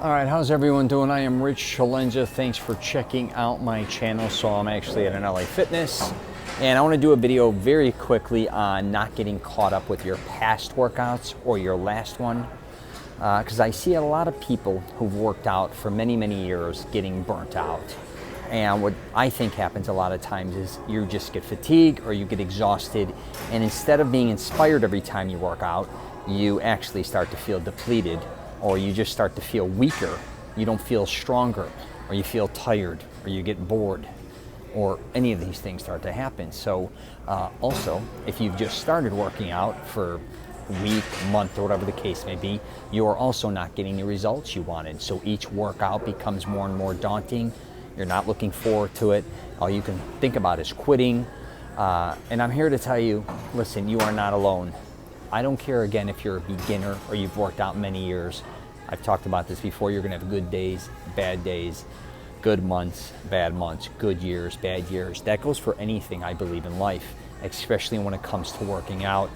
All right, how's everyone doing? I am Rich Celenza. Thanks for checking out my channel. So I'm actually at an LA Fitness, and I want to do a video very quickly on not getting caught up with your past workouts or your last one, because I see a lot of people who've worked out for many, many years getting burnt out. And what I think happens a lot of times is you just get fatigued or you get exhausted, and instead of being inspired every time you work out, you actually start to feel depleted, or you just start to feel weaker. You don't feel stronger, or you feel tired, or you get bored, or any of these things start to happen. So also, if you've just started working out for a week, month, or whatever the case may be, you're also not getting the results you wanted. So each workout becomes more and more daunting. You're not looking forward to it. All you can think about is quitting. And I'm here to tell you, listen, you are not alone. I don't care, again, if you're a beginner or you've worked out many years. I've talked about this before. You're going to have good days, good months, bad months, good years, bad years. That goes for anything, I believe, in life, especially when it comes to working out.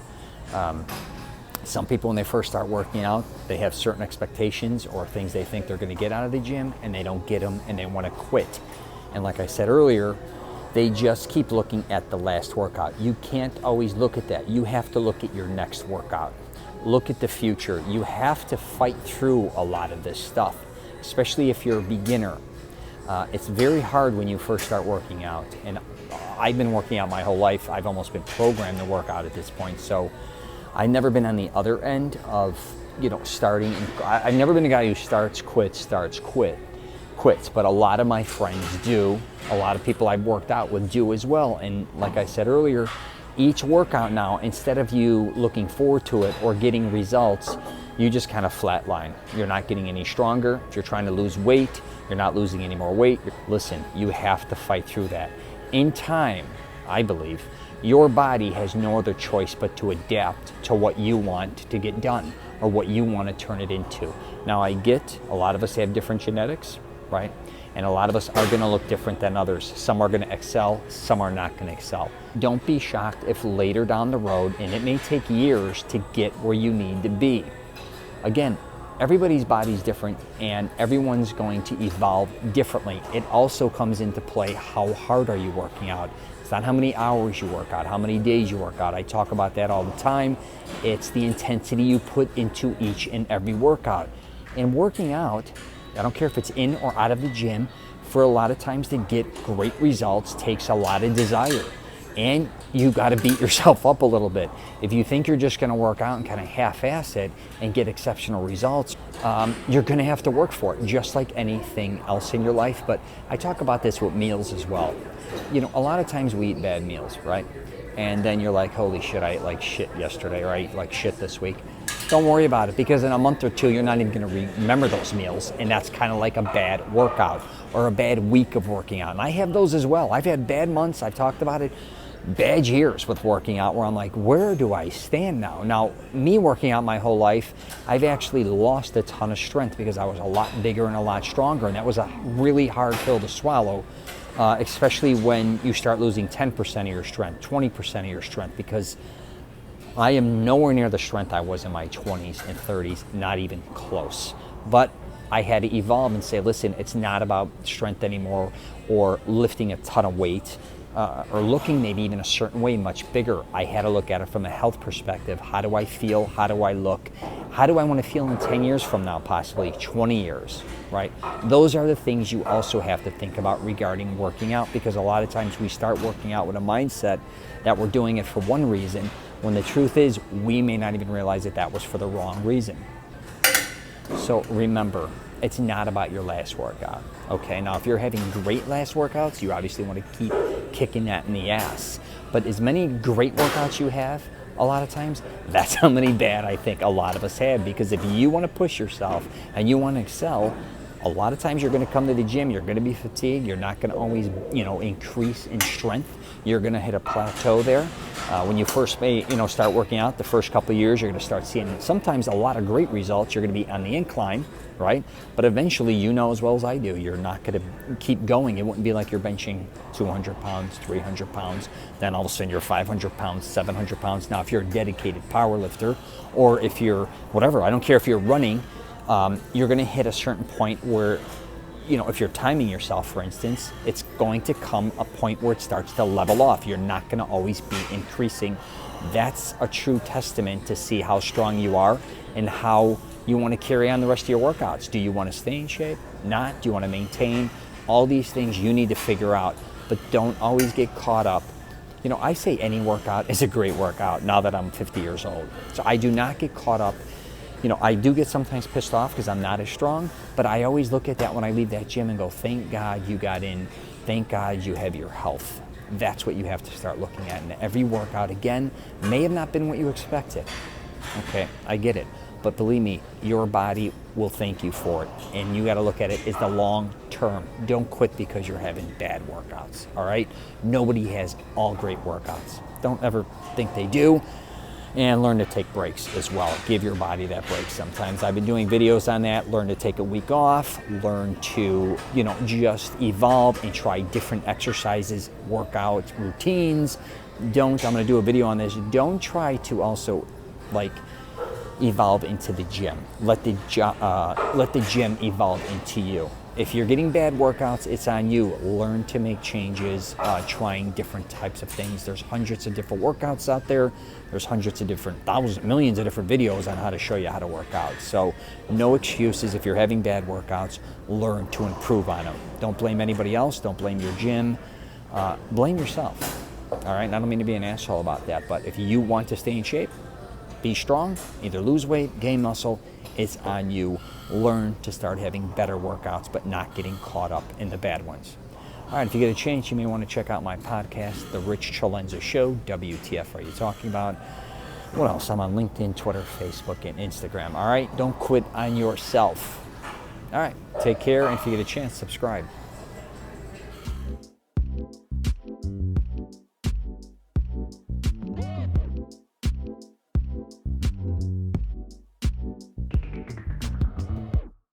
Some people, when they first start working out, they have certain expectations or things they think they're going to get out of the gym, and they don't get them, and they want to quit. And like I said earlier, they just keep looking at the last workout. You can't always look at that. You have to look at your next workout. Look at the future. You have to fight through a lot of this stuff, especially if you're a beginner. It's very hard when you first start working out. And I've been working out my whole life. I've almost been programmed to work out at this point. So I've never been on the other end of, starting. I've never been a guy who starts, quits, quits, but a lot of my friends do. A lot of people I've worked out with do as well. And like I said earlier, each workout now, instead of you looking forward to it or getting results, you just kind of flatline. You're not getting any stronger. If you're trying to lose weight, you're not losing any more weight. Listen, you have to fight through that. In time, I believe, your body has no other choice but to adapt to what you want to get done or what you want to turn it into. Now, I get a lot of us have different genetics, right? And a lot of us are going to look different than others. Some are going to excel, some are not going to excel. Don't be shocked if later down the road, and it may take years to get where you need to be. Again, everybody's body's different, and everyone's going to evolve differently. It also comes into play, how hard are you working out? It's not how many hours you work out, how many days you work out. I talk about that all the time. It's the intensity you put into each and every workout. And working out, I don't care if it's in or out of the gym, for a lot of times to get great results takes a lot of desire. And you got to beat yourself up a little bit. If you think you're just going to work out and kind of half-ass it and get exceptional results, you're going to have to work for it, just like anything else in your life. But I talk about this with meals as well. A lot of times we eat bad meals, right? And then you're like, holy shit, I ate like shit yesterday, or I ate like shit this week. Don't worry about it, because in a month or two, you're not even going to remember those meals. And that's kind of like a bad workout or a bad week of working out. And I have those as well. I've had bad months. I've talked about it. Bad years with working out where I'm like, where do I stand now? Now, me working out my whole life, I've actually lost a ton of strength because I was a lot bigger and a lot stronger. And that was a really hard pill to swallow, especially when you start losing 10% of your strength, 20% of your strength, because I am nowhere near the strength I was in my 20s and 30s, not even close. But I had to evolve and say, listen, it's not about strength anymore, or lifting a ton of weight, or looking maybe even a certain way much bigger. I had to look at it from a health perspective. How do I feel? How do I look? How do I want to feel in 10 years from now, possibly 20 years, right? Those are the things you also have to think about regarding working out, because a lot of times we start working out with a mindset that we're doing it for one reason, when the truth is we may not even realize that that was for the wrong reason. So remember, it's not about your last workout, okay? Now, if you're having great last workouts, you obviously want to keep kicking that in the ass. But as many great workouts you have, a lot of times, that's how many bad I think a lot of us have. Because if you want to push yourself and you want to excel, a lot of times you're going to come to the gym, you're going to be fatigued, you're not going to always, increase in strength. You're going to hit a plateau there. When you first may, start working out, the first couple of years, you're going to start seeing sometimes a lot of great results. You're going to be on the incline, right? But eventually, as well as I do, you're not going to keep going. It wouldn't be like you're benching 200 pounds, 300 pounds, then all of a sudden you're 500 pounds, 700 pounds. Now, if you're a dedicated power lifter, or if you're whatever, I don't care if you're running, you're going to hit a certain point where, you know, if you're timing yourself, for instance, it's going to come a point where it starts to level off. You're not going to always be increasing. That's a true testament to see how strong you are and how you want to carry on the rest of your workouts. Do you want to stay in shape? Not? Do you want to maintain? All these things you need to figure out, but don't always get caught up. You know, I say any workout is a great workout now that I'm 50 years old. So I do not get caught up. You know, I do get sometimes pissed off because I'm not as strong, but I always look at that when I leave that gym and go, thank God you got in. Thank God you have your health. That's what you have to start looking at. And every workout, again, may have not been what you expected. Okay, I get it. But believe me, your body will thank you for it. And you got to look at it as the long term. Don't quit because you're having bad workouts, all right? Nobody has all great workouts. Don't ever think they do. And learn to take breaks as well. Give your body that break sometimes. I've been doing videos on that. Learn to take a week off. Learn to, you know, just evolve and try different exercises, workouts, routines. I'm going to do a video on this. Don't try to also, like, evolve into the gym. Let the gym evolve into you. If you're getting bad workouts, it's on you. Learn to make changes, trying different types of things. There's hundreds of different workouts out there. There's hundreds of different, thousands, millions of different videos on how to show you how to work out. So no excuses. If you're having bad workouts, learn to improve on them. Don't blame anybody else. Don't blame your gym. Blame yourself. All right? And I don't mean to be an asshole about that, but if you want to stay in shape, be strong, either lose weight, gain muscle, it's on you. Learn to start having better workouts, but not getting caught up in the bad ones. All right, if you get a chance, you may want to check out my podcast, The Rich Celenza Show. WTF are you talking about? What else? I'm on LinkedIn, Twitter, Facebook, and Instagram. All right, don't quit on yourself. All right, take care, and if you get a chance, subscribe.